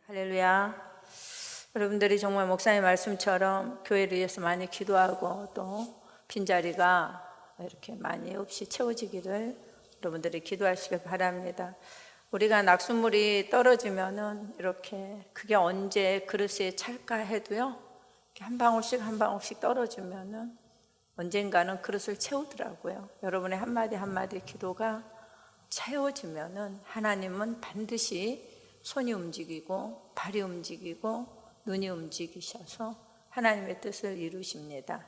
할렐루야. 여러분들이 정말 목사님 말씀처럼 교회를 위해서 많이 기도하고 또 빈자리가 이렇게 많이 없이 채워지기를 여러분들이 기도하시길 바랍니다. 우리가 낙수물이 떨어지면은 이렇게 그게 언제 그릇에 찰까 해도요, 한 방울씩 한 방울씩 떨어지면은 언젠가는 그릇을 채우더라고요. 여러분의 한마디 한마디 기도가 채워지면은 하나님은 반드시 손이 움직이고 발이 움직이고 눈이 움직이셔서 하나님의 뜻을 이루십니다.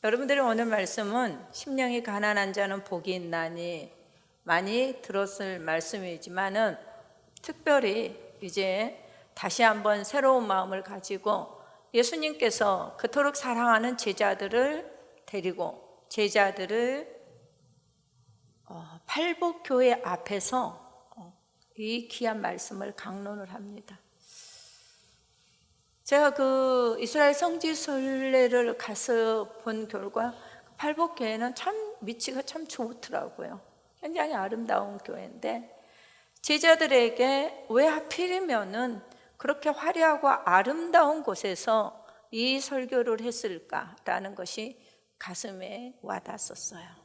여러분들이 오늘 말씀은 심령이 가난한 자는 복이 있나니 많이 들었을 말씀이지만은 특별히 이제 다시 한번 새로운 마음을 가지고 예수님께서 그토록 사랑하는 제자들을 데리고 제자들을 팔복교회 앞에서 이 귀한 말씀을 강론을 합니다. 제가 그 이스라엘 성지 순례를 가서 본 결과 팔복교회는 참 위치가 참 좋더라고요. 굉장히 아름다운 교회인데 제자들에게 왜 하필이면은 그렇게 화려하고 아름다운 곳에서 이 설교를 했을까라는 것이 가슴에 와닿았었어요.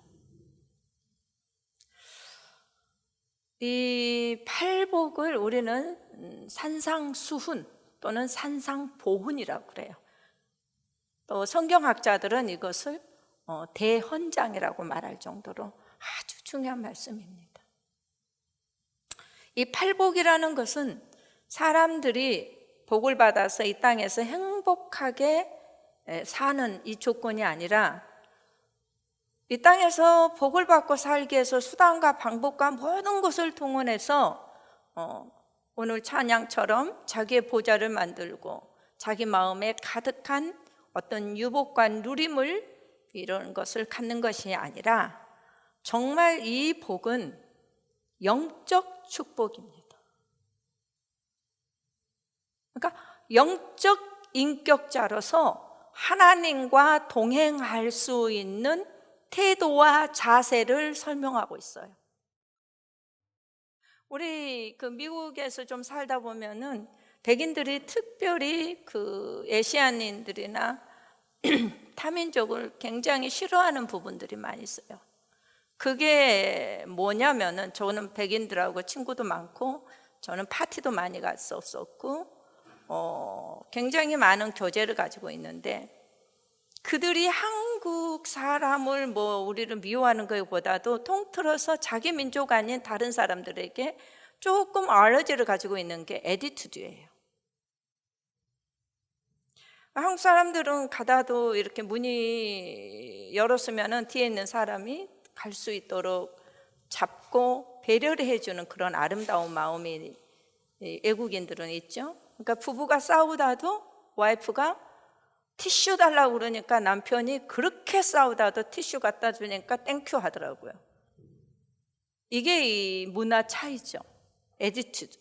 이 팔복을 우리는 산상수훈 또는 산상보훈이라고 그래요. 또 성경학자들은 이것을 대헌장이라고 말할 정도로 아주 중요한 말씀입니다. 이 팔복이라는 것은 사람들이 복을 받아서 이 땅에서 행복하게 사는 이 조건이 아니라 이 땅에서 복을 받고 살기 위해서 수단과 방법과 모든 것을 동원해서 오늘 찬양처럼 자기의 보좌를 만들고 자기 마음에 가득한 어떤 유복과 누림을 이런 것을 갖는 것이 아니라 정말 이 복은 영적 축복입니다. 그러니까 영적 인격자로서 하나님과 동행할 수 있는 태도와 자세를 설명하고 있어요. 우리 그 미국에서 좀 살다 보면은 백인들이 특별히 그 아시아인들이나 타민족을 굉장히 싫어하는 부분들이 많이 있어요. 그게 뭐냐면은 저는 백인들하고 친구도 많고 저는 파티도 많이 갔었고 굉장히 많은 교제를 가지고 있는데 그들이 한국 사람을 우리를 미워하는 것보다도 통틀어서 자기 민족 아닌 다른 사람들에게 조금 알러지를 가지고 있는 게 애티튜드예요. 한국 사람들은 가다도 이렇게 문이 열었으면 뒤에 있는 사람이 갈 수 있도록 잡고 배려를 해주는 그런 아름다운 마음이 외국인들은 있죠. 그러니까 부부가 싸우다도 와이프가 티슈 달라고 그러니까 남편이 그렇게 싸우다도 티슈 갖다 주니까 땡큐 하더라고요. 이게 이 문화 차이죠. 애티튜드.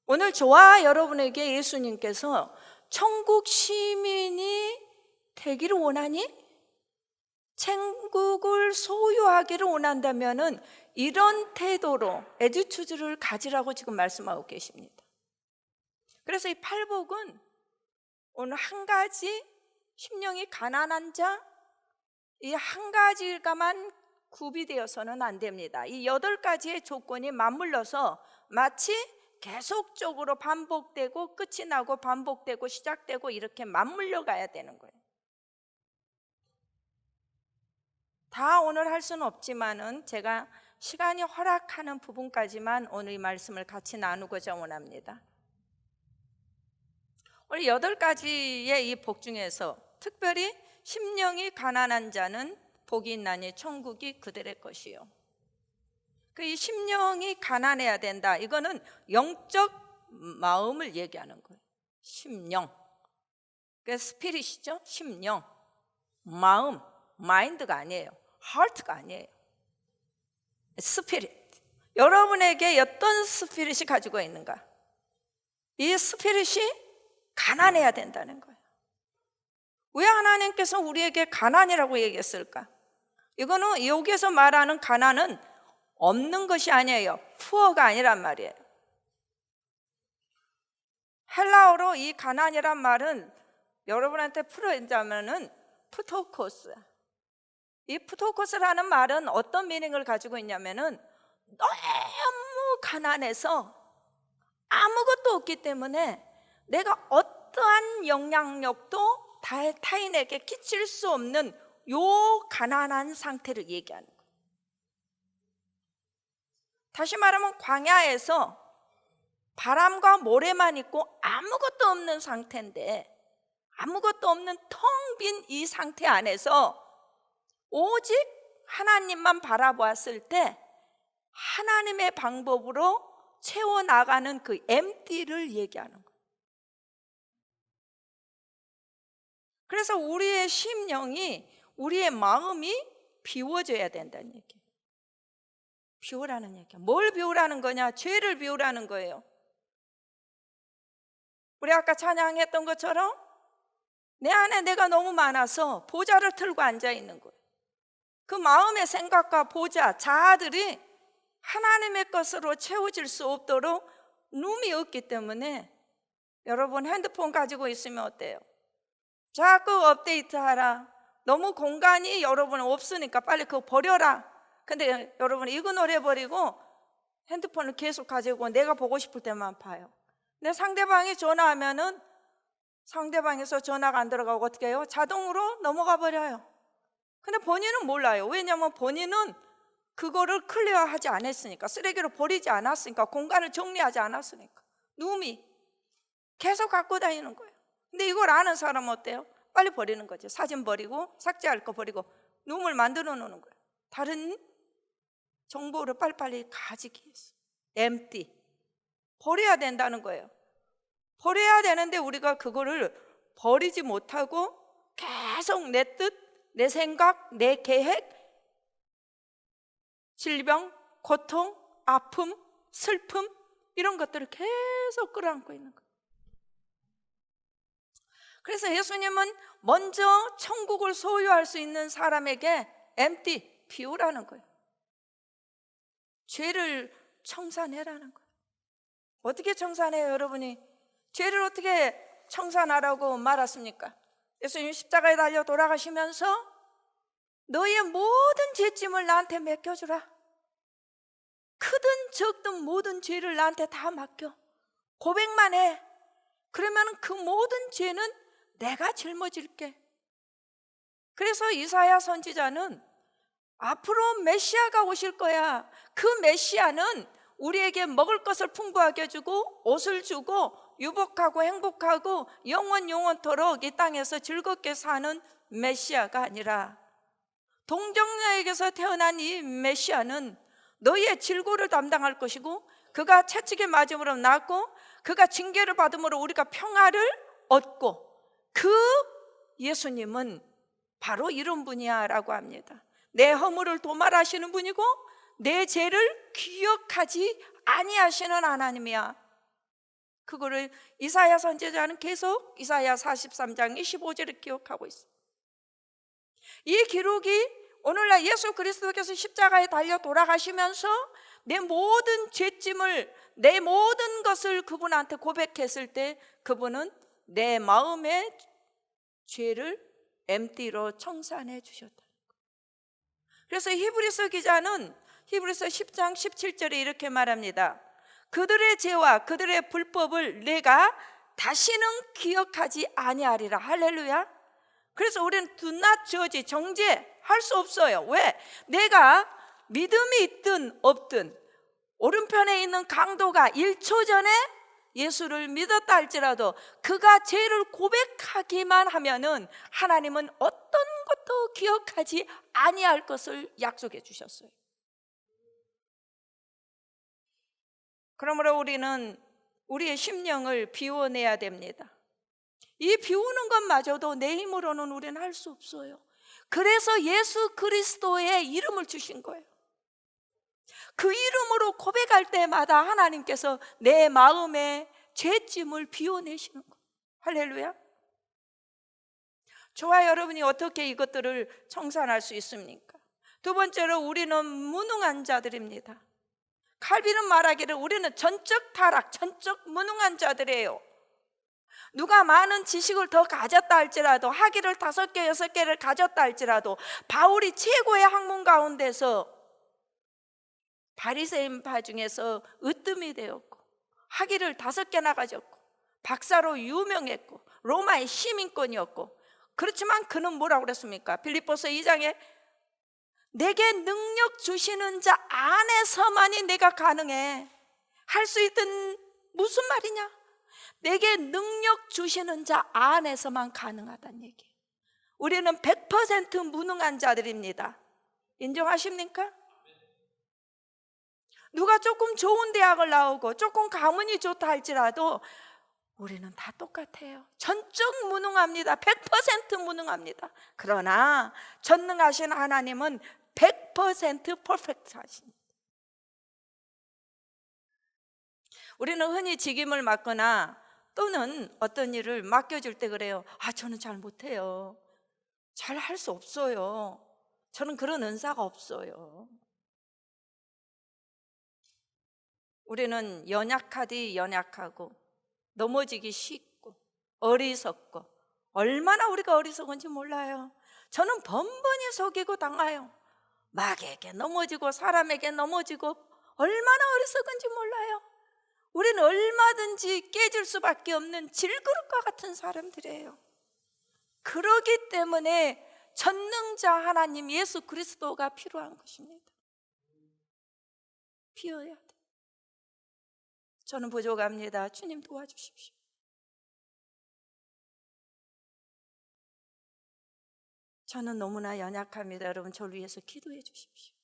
오늘 저와 여러분에게 예수님께서 천국 시민이 되기를 원하니? 천국을 소유하기를 원한다면은 이런 태도로 애티튜드를 가지라고 지금 말씀하고 계십니다. 그래서 이 팔복은 오늘 한 가지 심령이 가난한 자, 이 한 가지가만 구비되어서는 안 됩니다. 이 8가지의 조건이 맞물려서 마치 계속적으로 반복되고 끝이 나고 반복되고 시작되고 이렇게 맞물려 가야 되는 거예요. 다 오늘 할 수는 없지만은 제가 시간이 허락하는 부분까지만 오늘 이 말씀을 같이 나누고자 원합니다. 오늘 8가지의 이 복 중에서 특별히 심령이 가난한 자는 복이 있나니 천국이 그들의 것이요. 이 심령이 가난해야 된다. 이거는 영적 마음을 얘기하는 거예요. 심령. 스피릿이죠. 심령. 마음. 마인드가 아니에요. 하트가 아니에요. 스피릿. 여러분에게 어떤 스피릿이 가지고 있는가? 이 스피릿이 가난해야 된다는 거예요. 왜 하나님께서 우리에게 가난이라고 얘기했을까? 이거는 여기에서 말하는 가난은 없는 것이 아니에요. 푸어가 아니란 말이에요. 헬라어로 이 가난이란 말은 여러분한테 풀어내자면은 푸토코스. 이 푸토코스라는 말은 어떤 미닝을 가지고 있냐면은 너무 가난해서 아무것도 없기 때문에 내가 어떠한 영향력도 타인에게 끼칠 수 없는 요 가난한 상태를 얘기하는 거예요. 다시 말하면 광야에서 바람과 모래만 있고 아무것도 없는 상태인데, 아무것도 없는 텅 빈 이 상태 안에서 오직 하나님만 바라보았을 때 하나님의 방법으로 채워나가는 그 empty를 얘기하는 거예요. 그래서 우리의 심령이, 우리의 마음이 비워져야 된다는 얘기예요. 비우라는 얘기야. 뭘 비우라는 거냐? 죄를 비우라는 거예요. 우리 아까 찬양했던 것처럼 내 안에 내가 너무 많아서 보좌를 틀고 앉아 있는 거예요. 그 마음의 생각과 보좌, 자아들이 하나님의 것으로 채워질 수 없도록 룸이 없기 때문에, 여러분 핸드폰 가지고 있으면 어때요? 자꾸 업데이트하라. 너무 공간이 여러분 없으니까 빨리 그거 버려라. 근데 여러분 이거 노려버리고 핸드폰을 계속 가지고 내가 보고 싶을 때만 봐요. 근데 상대방이 전화하면은 상대방에서 전화가 안 들어가고 어떻게 해요? 자동으로 넘어가 버려요. 근데 본인은 몰라요. 왜냐하면 본인은 그거를 클리어하지 않았으니까, 쓰레기로 버리지 않았으니까, 공간을 정리하지 않았으니까 룸이 계속 갖고 다니는 거예요. 근데 이걸 아는 사람은 어때요? 빨리 버리는 거죠. 사진 버리고 삭제할 거 버리고 룸을 만들어 놓는 거예요. 다른 정보를 빨리빨리 가지기 위해서. empty. 버려야 된다는 거예요. 버려야 되는데 우리가 그거를 버리지 못하고 계속 내 뜻, 내 생각, 내 계획, 질병, 고통, 아픔, 슬픔, 이런 것들을 계속 끌어안고 있는 거예요. 그래서 예수님은 먼저 천국을 소유할 수 있는 사람에게 empty, 비우라는 거예요. 죄를 청산해라는 거예요. 어떻게 청산해요, 여러분이? 죄를 어떻게 청산하라고 말했습니까? 예수님 십자가에 달려 돌아가시면서 너의 모든 죄짐을 나한테 맡겨주라. 크든 적든 모든 죄를 나한테 다 맡겨. 고백만 해. 그러면 그 모든 죄는 내가 짊어질게. 그래서 이사야 선지자는 앞으로 메시아가 오실 거야. 그 메시아는 우리에게 먹을 것을 풍부하게 주고 옷을 주고 유복하고 행복하고 영원토록 이 땅에서 즐겁게 사는 메시아가 아니라, 동정녀에게서 태어난 이 메시아는 너희의 질고를 담당할 것이고, 그가 채찍에 맞음으로 낫고 그가 징계를 받음으로 우리가 평화를 얻고, 그 예수님은 바로 이런 분이야 라고 합니다. 내 허물을 도말하시는 분이고 내 죄를 기억하지 아니하시는 하나님이야. 그거를 이사야 선지자는 계속 이사야 43장 25절을 기억하고 있어요. 이 기록이 오늘날 예수 그리스도께서 십자가에 달려 돌아가시면서 내 모든 죄짐을, 내 모든 것을 그분한테 고백했을 때 그분은 내 마음의 죄를 empty로 청산해 주셨다. 그래서 히브리서 기자는 히브리서 10장 17절에 이렇게 말합니다. 그들의 죄와 그들의 불법을 내가 다시는 기억하지 아니하리라. 할렐루야. 그래서 우리는 do not judge, 정죄할 수 없어요. 왜? 내가 믿음이 있든 없든, 오른편에 있는 강도가 1초 전에 예수를 믿었다 할지라도 그가 죄를 고백하기만 하면은 하나님은 어떤 것도 기억하지 아니할 것을 약속해 주셨어요. 그러므로 우리는 우리의 심령을 비워내야 됩니다. 이 비우는 것마저도 내 힘으로는 우리는 할 수 없어요. 그래서 예수 그리스도의 이름을 주신 거예요. 그 이름으로 고백할 때마다 하나님께서 내 마음의 죄짐을 비워내시는 거예요. 할렐루야. 저와 여러분이 어떻게 이것들을 청산할 수 있습니까? 두 번째로 우리는 무능한 자들입니다. 칼빈은 말하기를 우리는 전적 타락, 전적 무능한 자들이에요. 누가 많은 지식을 더 가졌다 할지라도, 학위를 5개, 6개를 가졌다 할지라도 바울이 최고의 학문 가운데서 바리새인파 중에서 으뜸이 되었고, 학위를 5개나 가졌고, 박사로 유명했고, 로마의 시민권이었고, 그렇지만 그는 뭐라고 그랬습니까? 빌립보서 2장에 내게 능력 주시는 자 안에서만이 내가 가능해. 할 수 있든 무슨 말이냐? 내게 능력 주시는 자 안에서만 가능하다는 얘기예요. 우리는 100% 무능한 자들입니다. 인정하십니까? 누가 조금 좋은 대학을 나오고 조금 가문이 좋다 할지라도 우리는 다 똑같아요. 전적 무능합니다. 100% 무능합니다. 그러나 전능하신 하나님은 100% 퍼펙트 하십니다. 우리는 흔히 직임을 맡거나 또는 어떤 일을 맡겨줄 때 그래요. 저는 잘 못해요. 잘 할 수 없어요. 저는 그런 은사가 없어요. 우리는 연약하디 연약하고 넘어지기 쉽고 어리석고, 얼마나 우리가 어리석은지 몰라요. 저는 번번이 속이고 당해요. 마귀에게 넘어지고 사람에게 넘어지고, 얼마나 어리석은지 몰라요. 우리는 얼마든지 깨질 수밖에 없는 질그릇과 같은 사람들이에요. 그러기 때문에 전능자 하나님 예수 그리스도가 필요한 것입니다. 피어야 돼. 저는 부족합니다. 주님 도와주십시오. 저는 너무나 연약합니다. 여러분, 저를 위해서 기도해 주십시오.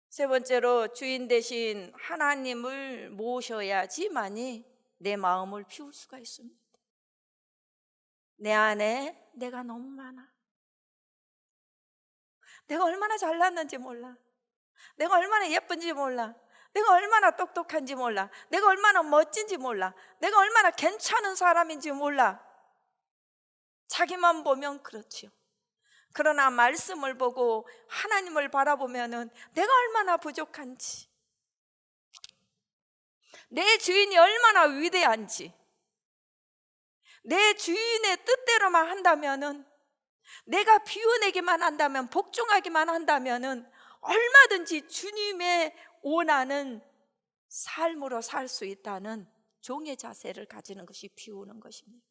세 번째로, 주인 대신 하나님을 모셔야지만이 내 마음을 피울 수가 있습니다. 내 안에 내가 너무 많아. 내가 얼마나 잘났는지 몰라. 내가 얼마나 예쁜지 몰라. 내가 얼마나 똑똑한지 몰라. 내가 얼마나 멋진지 몰라. 내가 얼마나 괜찮은 사람인지 몰라. 자기만 보면 그렇지요. 그러나 말씀을 보고 하나님을 바라보면은 내가 얼마나 부족한지, 내 주인이 얼마나 위대한지, 내 주인의 뜻대로만 한다면은, 내가 비워내기만 한다면, 복종하기만 한다면은 얼마든지 주님의 원하는 삶으로 살 수 있다는 종의 자세를 가지는 것이 비우는 것입니다.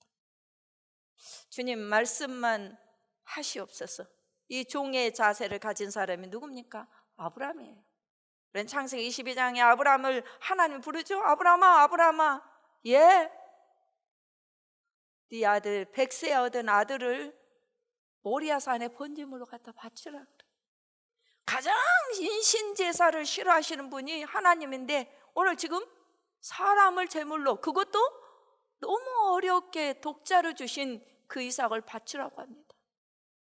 주님, 말씀만 하시옵소서. 이 종의 자세를 가진 사람이 누굽니까? 아브라함이에요. 그런 창세기 22장에 아브라함을 하나님 부르죠. 아브라함아, 아브라함아, 예, 네 아들, 100세 얻은 아들을 모리아산에 번제물로 갖다 바치라 그래. 가장 인신제사를 싫어하시는 분이 하나님인데 오늘 지금 사람을 제물로, 그것도 너무 어렵게 독자를 주신 그 이삭을 바치라고 합니다.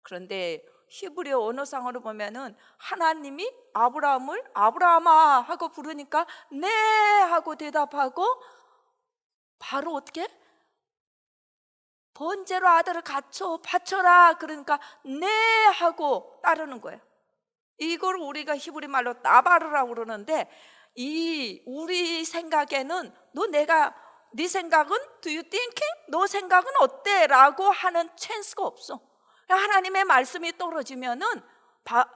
그런데 히브리어 언어상으로 보면은 하나님이 아브라함을 아브라함아 하고 부르니까 네 하고 대답하고, 바로 어떻게? 번제로 아들을 바쳐라 그러니까 네 하고 따르는 거예요. 이걸 우리가 히브리 말로 나바르라고 그러는데, 이 우리 생각에는 네 생각은 do you thinking? 너 생각은 어때? 라고 하는 찬스가 없어. 하나님의 말씀이 떨어지면은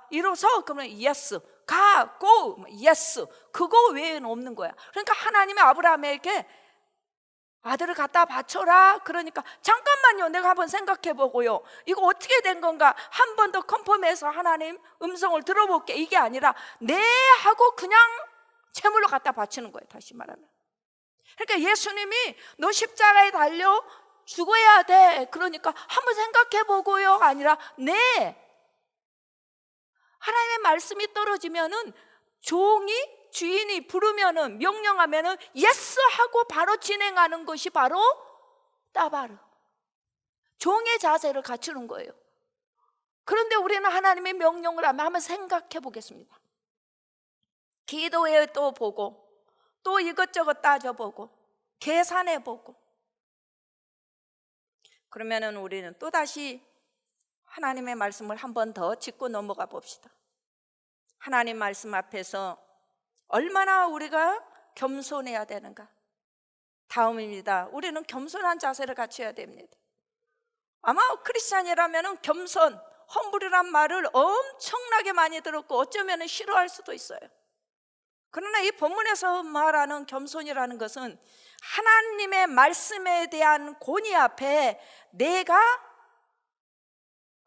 이로써 그러면 yes, 가, go, yes, 그거 외에는 없는 거야. 그러니까 하나님의 아브라함에게 아들을 갖다 바쳐라 그러니까 잠깐만요, 내가 한번 생각해 보고요, 이거 어떻게 된 건가 한 번 더 컨펌해서 하나님 음성을 들어볼게, 이게 아니라 네 하고 그냥 제물로 갖다 바치는 거예요. 다시 말하면, 그러니까 예수님이 너 십자가에 달려 죽어야 돼 그러니까 한번 생각해 보고요 아니라 네. 하나님의 말씀이 떨어지면은 주인이 부르면은, 명령하면은 예스 하고 바로 진행하는 것이 바로 따바르, 종의 자세를 갖추는 거예요. 그런데 우리는 하나님의 명령을 하면 한번 생각해 보겠습니다. 기도해 또 보고, 또 이것저것 따져보고, 계산해 보고, 그러면은 우리는 또다시 하나님의 말씀을 한 번 더 짚고 넘어가 봅시다. 하나님 말씀 앞에서 얼마나 우리가 겸손해야 되는가, 다음입니다. 우리는 겸손한 자세를 갖춰야 됩니다. 아마 크리스찬이라면 겸손, 험불이란 말을 엄청나게 많이 들었고 어쩌면 싫어할 수도 있어요. 그러나 이 본문에서 말하는 겸손이라는 것은 하나님의 말씀에 대한 권위 앞에 내가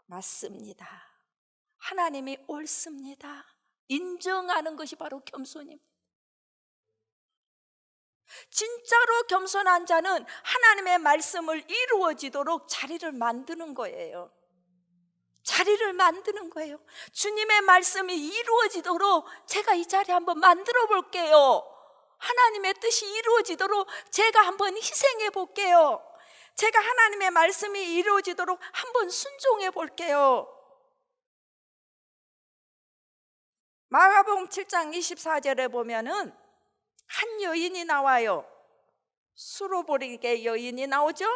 맞습니다, 하나님이 옳습니다, 인정하는 것이 바로 겸손입니다. 진짜로 겸손한 자는 하나님의 말씀을 이루어지도록 자리를 만드는 거예요. 자리를 만드는 거예요. 주님의 말씀이 이루어지도록 제가 이 자리 한번 만들어 볼게요. 하나님의 뜻이 이루어지도록 제가 한번 희생해 볼게요. 제가 하나님의 말씀이 이루어지도록 한번 순종해 볼게요. 마가복음 7장 24절에 보면은 한 여인이 나와요. 수로보리게 여인이 나오죠.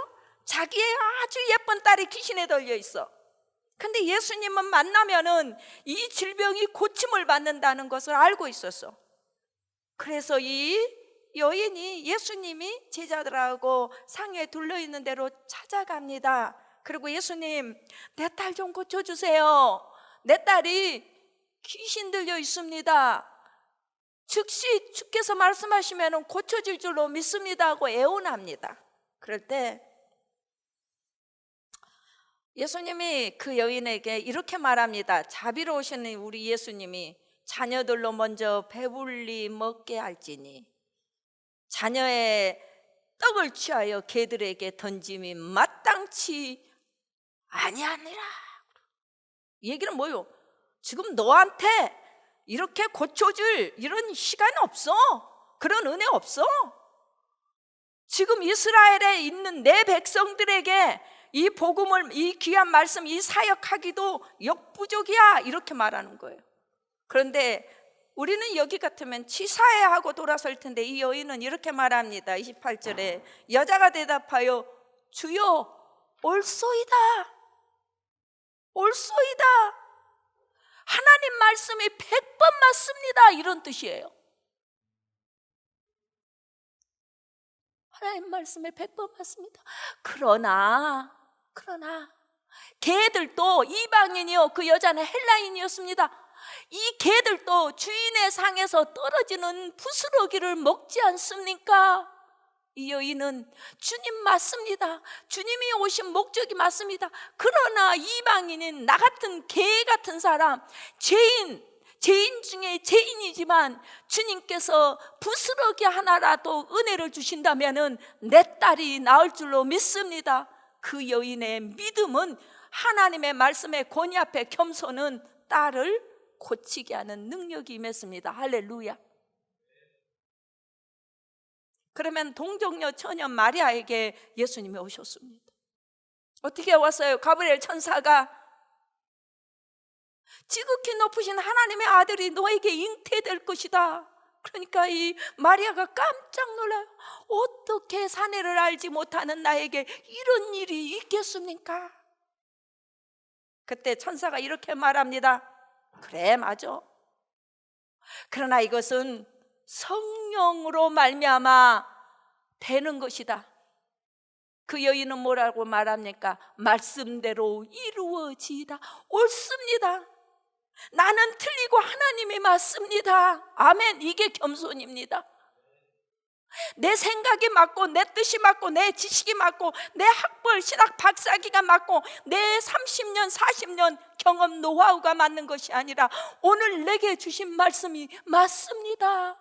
자기의 아주 예쁜 딸이 귀신에 들려 있어. 근데 예수님은 만나면은 이 질병이 고침을 받는다는 것을 알고 있었어. 그래서 이 여인이 예수님이 제자들하고 상에 둘러있는 대로 찾아갑니다. 그리고 예수님, 내 딸 좀 고쳐주세요. 내 딸이 귀신 들려 있습니다. 즉시 주께서 말씀하시면 고쳐질 줄로 믿습니다 하고 애원합니다. 그럴 때 예수님이 그 여인에게 이렇게 말합니다. 자비로우신 우리 예수님이 자녀들로 먼저 배불리 먹게 할지니 자녀의 떡을 취하여 개들에게 던짐이 마땅치 아니하니라. 이 얘기는 뭐요? 지금 너한테 이렇게 고쳐줄 이런 시간 없어. 그런 은혜 없어. 지금 이스라엘에 있는 내 백성들에게 이 복음을, 이 귀한 말씀, 이 사역하기도 역부족이야, 이렇게 말하는 거예요. 그런데 우리는 여기 같으면 치사해 하고 돌아설 텐데 이 여인은 이렇게 말합니다. 28절에 여자가 대답하여 주여 옳소이다, 옳소이다, 하나님 말씀이 100번 맞습니다, 이런 뜻이에요. 하나님 말씀에 100번 맞습니다. 그러나 개들도, 이방인이요 그 여자는 헬라인이었습니다. 이 개들도 주인의 상에서 떨어지는 부스러기를 먹지 않습니까? 이 여인은 주님 맞습니다, 주님이 오신 목적이 맞습니다. 그러나 이방인인 나 같은 개 같은 사람, 죄인 중에 죄인이지만 주님께서 부스러기 하나라도 은혜를 주신다면 내 딸이 나을 줄로 믿습니다. 그 여인의 믿음은, 하나님의 말씀의 권위 앞에 겸손은 딸을 고치게 하는 능력이 임했습니다. 할렐루야. 그러면 동정녀 처녀 마리아에게 예수님이 오셨습니다. 어떻게 왔어요? 가브리엘 천사가 지극히 높으신 하나님의 아들이 너에게 잉태될 것이다. 그러니까 이 마리아가 깜짝 놀라요. 어떻게 사내를 알지 못하는 나에게 이런 일이 있겠습니까? 그때 천사가 이렇게 말합니다. 그래, 맞아. 그러나 이것은 성령으로 말미암아 되는 것이다. 그 여인은 뭐라고 말합니까? 말씀대로 이루어지이다. 옳습니다. 나는 틀리고 하나님이 맞습니다. 아멘. 이게 겸손입니다. 내 생각이 맞고, 내 뜻이 맞고, 내 지식이 맞고, 내 학벌, 신학 박사기가 맞고, 내 30년, 40년 경험 노하우가 맞는 것이 아니라 오늘 내게 주신 말씀이 맞습니다.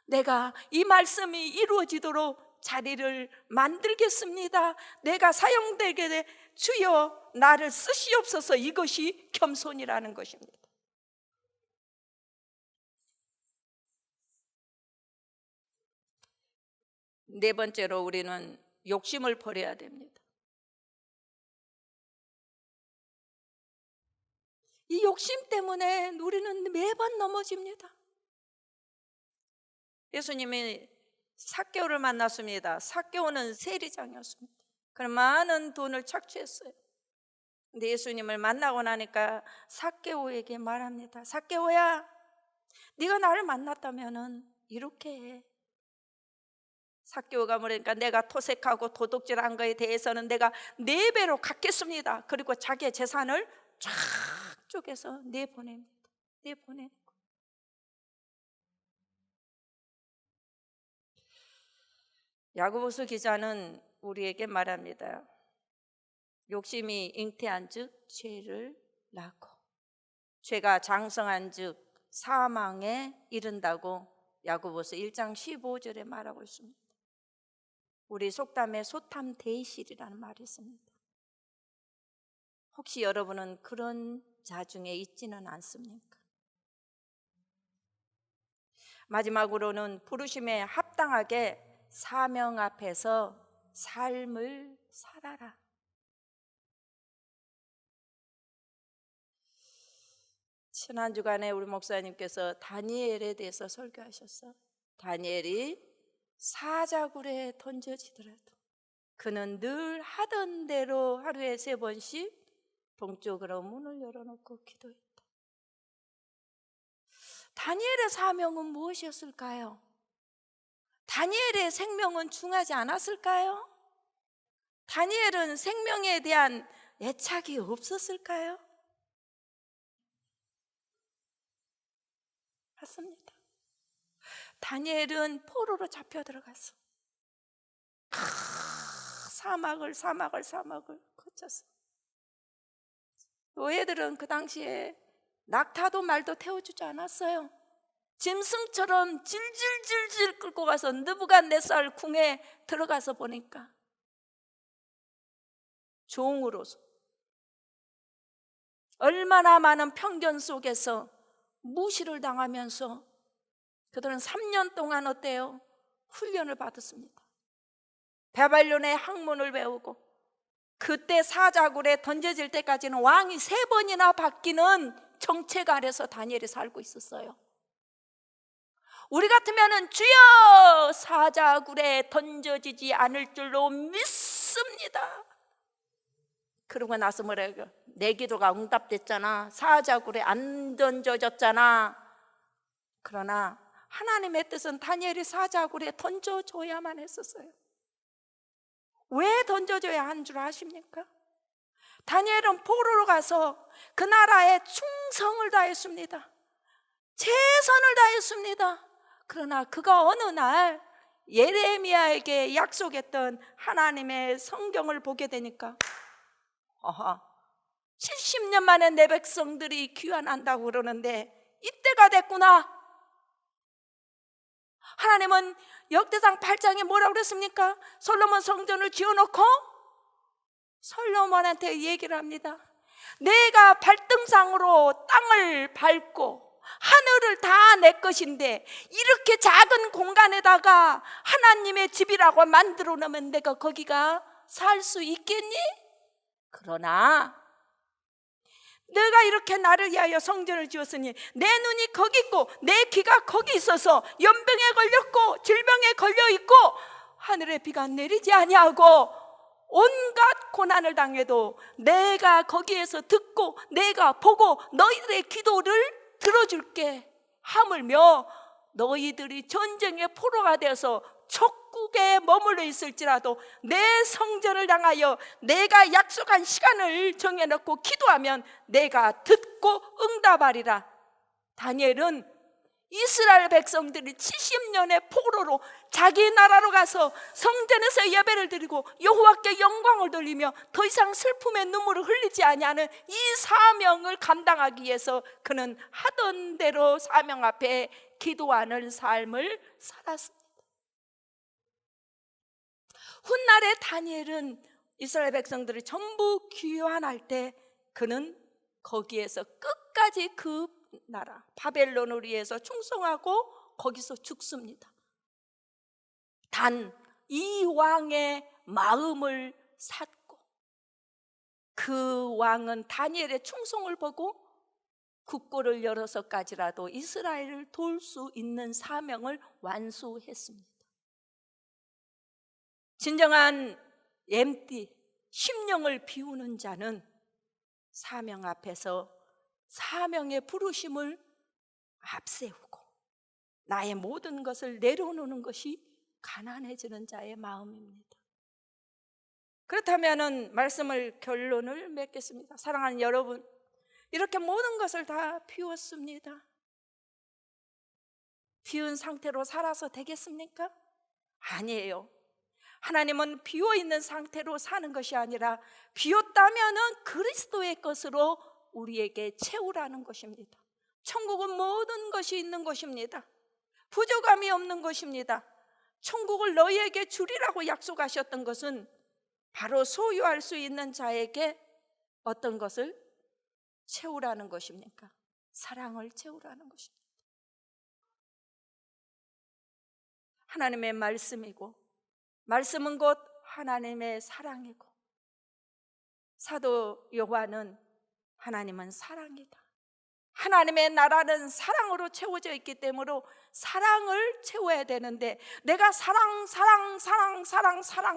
내가 이 말씀이 이루어지도록 자리를 만들겠습니다. 내가 사용되게 돼 주여 나를 쓰시옵소서. 이것이 겸손이라는 것입니다. 네 번째로 우리는 욕심을 버려야 됩니다. 이 욕심 때문에 우리는 매번 넘어집니다. 예수님이 삭개오를 만났습니다. 삭개오는 세리장이었습니다. 그럼 많은 돈을 착취했어요. 근데 예수님을 만나고 나니까 삭개오에게 말합니다. 삭개오야, 네가 나를 만났다면은 이렇게 해. 삭개오가 뭐라니까 내가 토색하고 도둑질한 거에 대해서는 내가 4배로 갚겠습니다. 그리고 자기의 재산을 쫙 쪼개서 내보냅니다. 내보내는 거예요. 야고보서 기자는 우리에게 말합니다. 욕심이 잉태한 즉 죄를 낳고 죄가 장성한 즉 사망에 이른다고 야고보서 1장 15절에 말하고 있습니다. 우리 속담에 소탐대실이라는 말이 있습니다. 혹시 여러분은 그런 자 중에 있지는 않습니까? 마지막으로는 부르심에 합당하게 사명 앞에서 삶을 살아라. 지난 주간에 우리 목사님께서 다니엘에 대해서 설교하셨어요. 다니엘이 사자굴에 던져지더라도 그는 늘 하던 대로 하루에 3번씩 동쪽으로 문을 열어놓고 기도했다. 다니엘의 사명은 무엇이었을까요? 다니엘의 생명은 중하지 않았을까요? 다니엘은 생명에 대한 애착이 없었을까요? 맞습니다. 다니엘은 포로로 잡혀 들어갔어. 사막을 거쳤어. 노예들은 그 당시에 낙타도 말도 태워주지 않았어요. 짐승처럼 질질질질 끌고 가서 느부갓네살 궁에 들어가서 보니까 종으로서 얼마나 많은 편견 속에서 무시를 당하면서 그들은 3년 동안 어때요? 훈련을 받았습니다. 바벨론의 학문을 배우고 그때 사자굴에 던져질 때까지는 왕이 3번이나 바뀌는 정책 아래서 다니엘이 살고 있었어요. 우리 같으면은 주여 사자굴에 던져지지 않을 줄로 믿습니다. 그러고 나서 뭐래요? 내 기도가 응답됐잖아. 사자굴에 안 던져졌잖아. 그러나 하나님의 뜻은 다니엘이 사자굴에 던져줘야만 했었어요. 왜 던져줘야 한 줄 아십니까? 다니엘은 포로로 가서 그 나라에 충성을 다했습니다. 최선을 다했습니다. 그러나 그가 어느 날 예레미야에게 약속했던 하나님의 성경을 보게 되니까 70년 만에 내 백성들이 귀환한다고 그러는데 이때가 됐구나. 하나님은 역대상 8장에 뭐라고 그랬습니까? 솔로몬 성전을 지어놓고 솔로몬한테 얘기를 합니다. 내가 발등상으로 땅을 밟고 하늘을 다 내 것인데 이렇게 작은 공간에다가 하나님의 집이라고 만들어 놓으면 내가 거기가 살 수 있겠니? 그러나 내가 이렇게 나를 위하여 성전을 지었으니 내 눈이 거기 있고 내 귀가 거기 있어서 연병에 걸렸고 질병에 걸려있고 하늘의 비가 내리지 아니하고 온갖 고난을 당해도 내가 거기에서 듣고 내가 보고 너희들의 기도를 들어줄게. 하물며 너희들이 전쟁의 포로가 되어서 촉국에 머물러 있을지라도 내 성전을 향하여 내가 약속한 시간을 정해놓고 기도하면 내가 듣고 응답하리라. 다니엘은 이스라엘 백성들이 70년의 포로로 자기 나라로 가서 성전에서 예배를 드리고 여호와께 영광을 돌리며 더 이상 슬픔의 눈물을 흘리지 아니하는 이 사명을 감당하기 위해서 그는 하던 대로 사명 앞에 기도하는 삶을 살았습니다. 훗날에 다니엘은 이스라엘 백성들이 전부 귀환할 때 그는 거기에서 끝까지 그 나라 바벨론을 위해서 충성하고 거기서 죽습니다. 단 이 왕의 마음을 샀고 그 왕은 다니엘의 충성을 보고 국고를 열어서까지라도 이스라엘을 도울 수 있는 사명을 완수했습니다. 진정한 MT 심령을 비우는 자는 사명 앞에서 사명의 부르심을 앞세우고 나의 모든 것을 내려놓는 것이 가난해지는 자의 마음입니다. 그렇다면 말씀을 결론을 맺겠습니다. 사랑하는 여러분, 이렇게 모든 것을 다 비웠습니다. 비운 상태로 살아서 되겠습니까? 아니에요. 하나님은 비워있는 상태로 사는 것이 아니라 비웠다면 그리스도의 것으로 우리에게 채우라는 것입니다. 천국은 모든 것이 있는 곳입니다. 부족함이 없는 것입니다. 천국을 너희에게 주리라고 약속하셨던 것은 바로 소유할 수 있는 자에게 어떤 것을 채우라는 것입니까? 사랑을 채우라는 것입니다. 하나님의 말씀이고, 말씀은 곧 하나님의 사랑이고, 사도 요한은 하나님은 사랑이다, 하나님의 나라는 사랑으로 채워져 있기 때문에 사랑을 채워야 되는데, 내가 사랑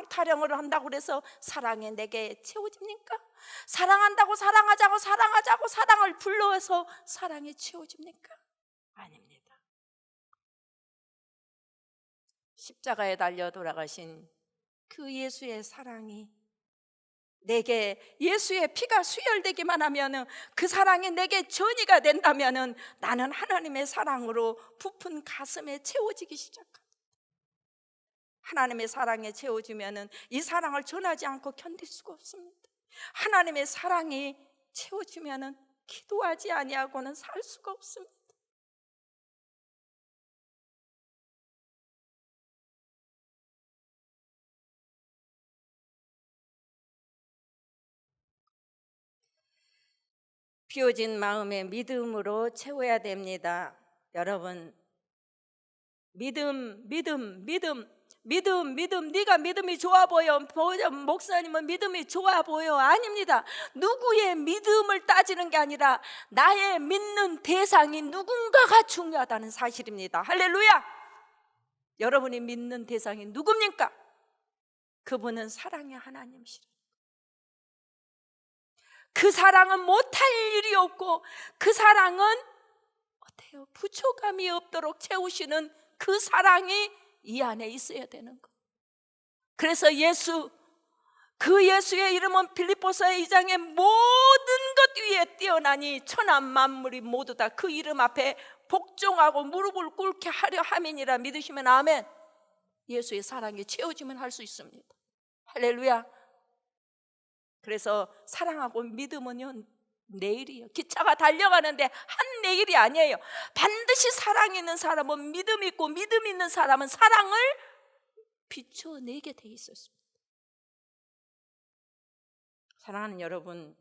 타령을 한다고 해서 사랑이 내게 채워집니까? 사랑한다고 사랑하자고 사랑을 불러서 사랑이 채워집니까? 아닙니다. 십자가에 달려 돌아가신 그 예수의 사랑이 내게, 예수의 피가 수혈되기만 하면, 그 사랑이 내게 전이가 된다면 나는 하나님의 사랑으로 부푼 가슴에 채워지기 시작합니다. 하나님의 사랑에 채워지면 이 사랑을 전하지 않고 견딜 수가 없습니다. 하나님의 사랑이 채워지면 기도하지 아니하고는 살 수가 없습니다. 비워진 마음의 믿음으로 채워야 됩니다. 여러분, 믿음. 네가 믿음이 좋아 보여, 목사님은 믿음이 좋아 보여. 아닙니다. 누구의 믿음을 따지는 게 아니라 나의 믿는 대상이 누군가가 중요하다는 사실입니다. 할렐루야. 여러분이 믿는 대상이 누굽니까? 그분은 사랑의 하나님이시라. 그 사랑은 못할 일이 없고, 그 사랑은 어때요? 부족함이 없도록 채우시는 그 사랑이 이 안에 있어야 되는 것. 그래서 그 예수의 이름은 빌립보서의 2장의 모든 것 위에 뛰어나니 천하 만물이 모두 다 그 이름 앞에 복종하고 무릎을 꿇게 하려 함이니라 믿으시면 아멘. 예수의 사랑이 채워지면 할 수 있습니다. 할렐루야. 그래서 사랑하고 믿음은요, 내일이에요. 기차가 달려가는데 한 내일이 아니에요. 반드시 사랑 있는 사람은 믿음 있고, 믿음 있는 사람은 사랑을 비춰내게 돼 있었습니다. 사랑하는 여러분,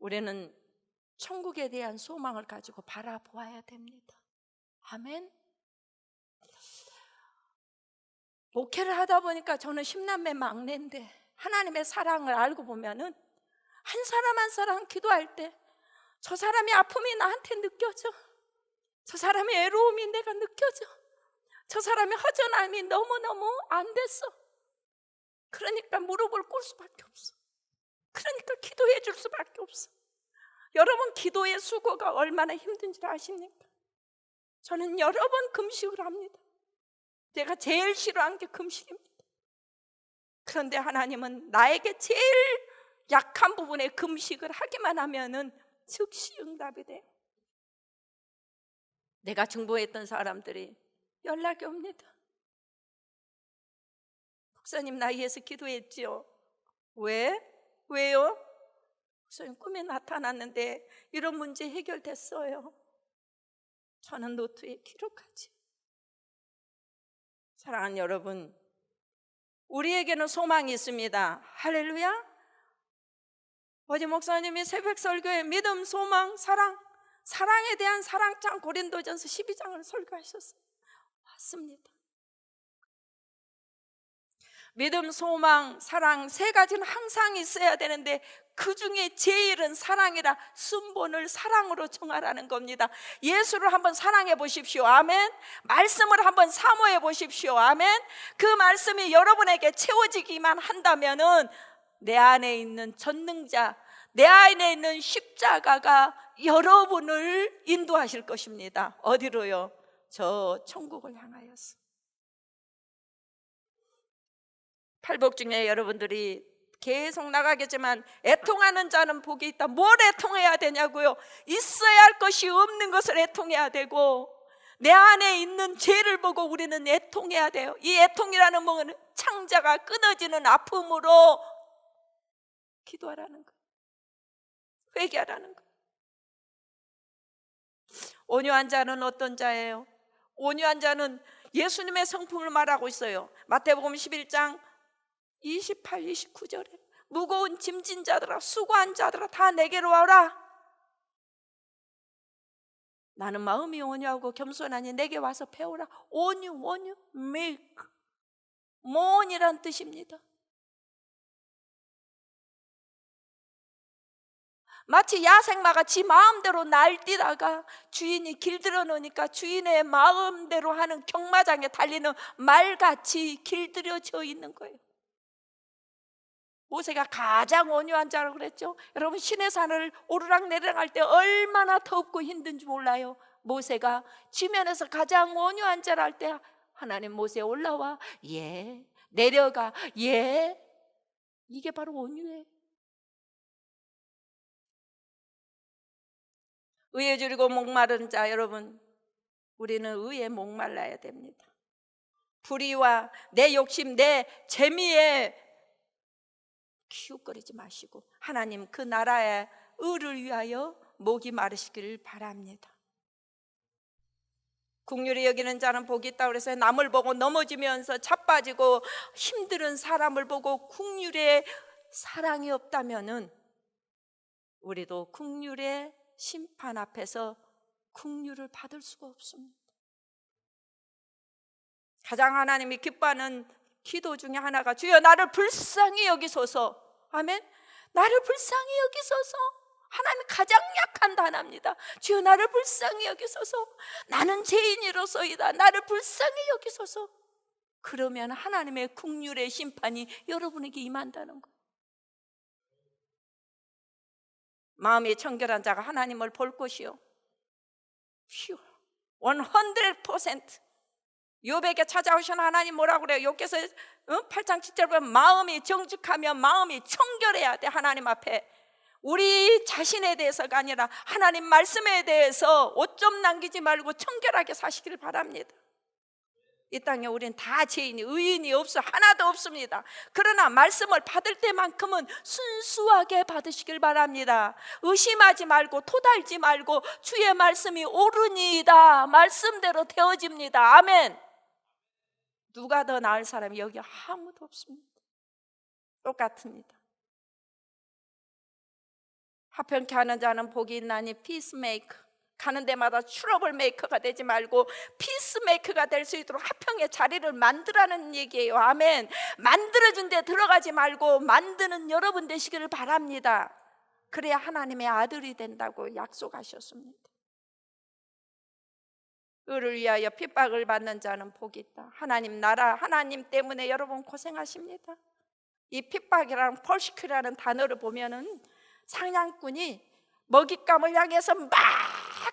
우리는 천국에 대한 소망을 가지고 바라보아야 됩니다. 아멘. 목회를 하다 보니까 저는 10남매 막내인데 하나님의 사랑을 알고 보면은 한 사람 한 사람 기도할 때 저 사람의 아픔이 나한테 느껴져. 저 사람의 외로움이 내가 느껴져. 저 사람의 허전함이 너무너무 안 됐어. 그러니까 무릎을 꿇을 수밖에 없어. 그러니까 기도해 줄 수밖에 없어. 여러분, 기도의 수고가 얼마나 힘든지 아십니까? 저는 여러 번 금식을 합니다. 제가 제일 싫어하는 게 금식입니다. 그런데 하나님은 나에게 제일 약한 부분에 금식을 하기만 하면은 즉시 응답이 돼요. 내가 중보했던 사람들이 연락이 옵니다. 목사님, 나 위해서 기도했지요. 왜요? 목사님, 꿈에 나타났는데 이런 문제 해결됐어요. 저는 노트에 기록하지. 사랑하는 여러분, 우리에게는 소망이 있습니다. 할렐루야. 어제 목사님이 새벽 설교에 믿음, 소망, 사랑에 대한 사랑장 고린도전서 12장을 설교하셨어요. 맞습니다. 믿음, 소망, 사랑 세 가지는 항상 있어야 되는데 그 중에 제일은 사랑이라 순본을 사랑으로 정하라는 겁니다. 예수를 한번 사랑해 보십시오. 아멘. 말씀을 한번 사모해 보십시오. 아멘. 그 말씀이 여러분에게 채워지기만 한다면은 내 안에 있는 전능자, 내 안에 있는 십자가가 여러분을 인도하실 것입니다. 어디로요? 저 천국을 향하여서. 팔복 중에 여러분들이 계속 나가겠지만 애통하는 자는 복이 있다. 뭘 애통해야 되냐고요? 있어야 할 것이 없는 것을 애통해야 되고, 내 안에 있는 죄를 보고 우리는 애통해야 돼요. 이 애통이라는 뭐는 창자가 끊어지는 아픔으로 기도하라는 거예요. 회개하라는 거예요. 온유한 자는 어떤 자예요? 온유한 자는 예수님의 성품을 말하고 있어요. 마태복음 11장 28, 29절에 무거운 짐진 자들아, 수고한 자들아, 다 내게로 와라. 나는 마음이 온유하고 겸손하니 내게 와서 배우라. 온유, meek, 모온이란 뜻입니다. 마치 야생마가 지 마음대로 날뛰다가 주인이 길들여 놓으니까 주인의 마음대로 하는 경마장에 달리는 말같이 길들여져 있는 거예요. 모세가 가장 온유한 자라고 그랬죠. 여러분, 신의 산을 오르락내리락 할 때 얼마나 덥고 힘든지 몰라요. 모세가 지면에서 가장 온유한 자라 할 때 하나님, 모세 올라와, 예, 내려가, 예, 이게 바로 온유예요. 의에 줄이고 목마른 자, 여러분, 우리는 의에 목말라야 됩니다. 불의와 내 욕심, 내 재미에 키웃거리지 마시고 하나님 그 나라의 의를 위하여 목이 마르시기를 바랍니다. 긍휼히 여기는 자는 복이 있다고 그래서 남을 보고 넘어지면서 자빠지고 힘든 사람을 보고 긍휼의 사랑이 없다면은 우리도 긍휼의 심판 앞에서 긍휼을 받을 수가 없습니다. 가장 하나님이 기뻐하는 기도 중에 하나가 주여 나를 불쌍히 여기소서. 아멘. 나를 불쌍히 여기소서. 하나님 가장 약한 단어입니다. 주여 나를 불쌍히 여기소서. 나는 죄인이로소이다. 나를 불쌍히 여기소서. 그러면 하나님의 긍휼의 심판이 여러분에게 임한다는 거예요. 마음이 청결한 자가 하나님을 볼 것이요, 100%. 욥에게 찾아오신 하나님 뭐라고 그래요? 욥기서 8장 7절 보면 마음이 정직하면 마음이 청결해야 돼. 하나님 앞에 우리 자신에 대해서가 아니라 하나님 말씀에 대해서 오점 남기지 말고 청결하게 사시기를 바랍니다. 이 땅에 우린 다 죄인이, 의인이 없어, 하나도 없습니다. 그러나 말씀을 받을 때만큼은 순수하게 받으시길 바랍니다. 의심하지 말고 토달지 말고 주의 말씀이 옳으니이다, 말씀대로 되어집니다. 아멘. 누가 더 나을 사람이 여기 아무도 없습니다. 똑같습니다. 화평케 하는 자는 복이 있나니 피스메이커, 가는 데마다 트러블 메이커가 되지 말고 피스메이커가 될 수 있도록 화평의 자리를 만들라는 얘기예요. 아멘. 만들어준 데 들어가지 말고 만드는 여러분 되시기를 바랍니다. 그래야 하나님의 아들이 된다고 약속하셨습니다. 의를 위하여 핍박을 받는 자는 복이 있다. 하나님 나라, 하나님 때문에 여러분 고생하십니다. 이 핍박이라는 퍼시큐라는 단어를 보면은 사냥꾼이 먹잇감을 향해서 막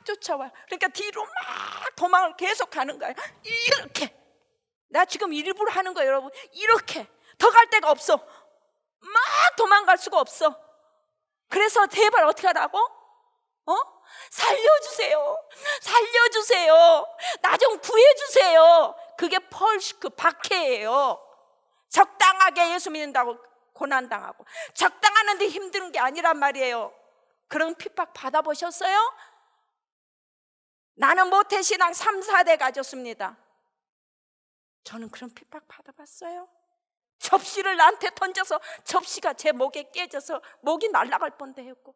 쫓아와요. 그러니까 뒤로 막 도망을 계속 가는 거예요. 이렇게. 나 지금 일부러 하는 거예요, 여러분. 이렇게. 더 갈 데가 없어. 막 도망갈 수가 없어. 그래서 제발 어떻게 하라고? 살려주세요. 살려주세요. 나 좀 구해주세요. 그게 펄시크, 박해예요. 적당하게 예수 믿는다고 고난당하고, 적당하는데 힘든 게 아니란 말이에요. 그런 핍박 받아보셨어요? 나는 모태신앙 3, 4대 가졌습니다. 저는 그런 핍박 받아봤어요. 접시를 나한테 던져서 접시가 제 목에 깨져서 목이 날아갈 뻔했고,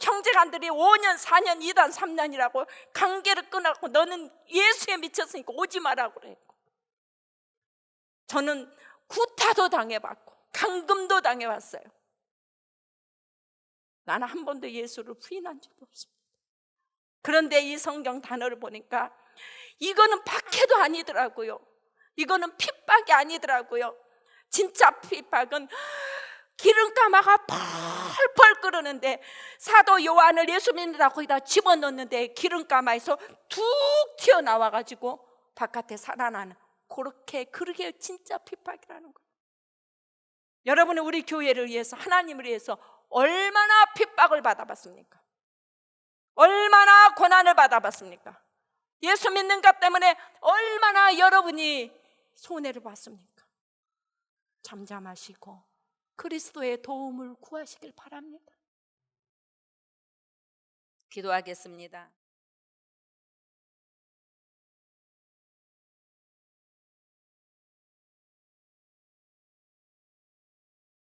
형제간들이 5년, 4년, 2단, 3년이라고 관계를 끊었고, 너는 예수에 미쳤으니까 오지 마라고 그랬고, 저는 구타도 당해봤고 감금도 당해봤어요. 나는 한 번도 예수를 부인한 적이 없습니다. 그런데 이 성경 단어를 보니까 이거는 박해도 아니더라고요. 이거는 핍박이 아니더라고요. 진짜 핍박은 기름가마가 펄펄 끓는데 사도 요한을 예수 믿는다고 거기다 집어넣는데 기름가마에서 툭 튀어나와가지고 바깥에 살아나는, 그렇게 진짜 핍박이라는 거예요. 여러분은 우리 교회를 위해서, 하나님을 위해서 얼마나 핍박을 받아봤습니까? 얼마나 고난을 받아봤습니까? 예수 믿는 것 때문에 얼마나 여러분이 손해를 봤습니까? 잠잠하시고 그리스도의 도움을 구하시길 바랍니다. 기도하겠습니다.